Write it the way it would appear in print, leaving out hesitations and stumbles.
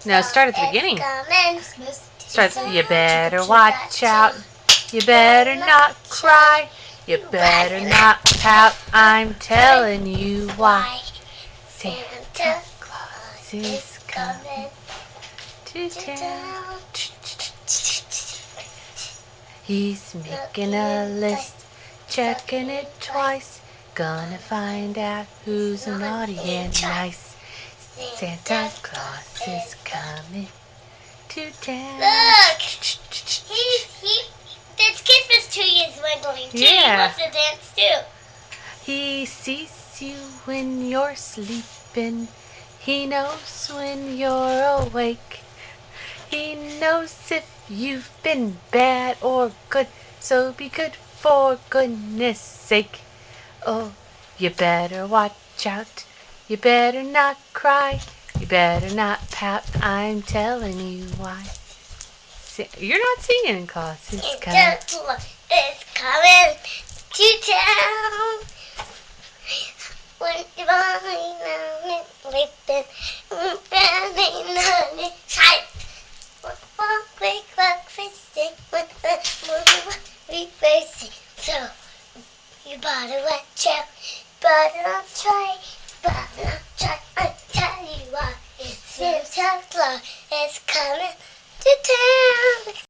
No, start at the beginning. Starts, you better watch out. You better not cry. You better not pout. I'm telling you why. Santa Claus is coming to town. He's making a list, checking it twice. Gonna find out who's naughty and nice. Santa Claus is coming to town. Look! This Christmas tree is wiggling too. Yeah. He wants to dance too. He sees you when you're sleeping. He knows when you're awake. He knows if you've been bad or good. So be good for goodness sake. Oh, you better watch out. You better not cry. You better not pout. I'm telling you why. You're not singing, Claus. It's coming. It's coming to town. When you're on it, sleeping, running on it, tight. Walk, wake, walk, facing, reversing. So, you better watch out, better not try, better not try. I tell you what, Santa Claus is coming to town.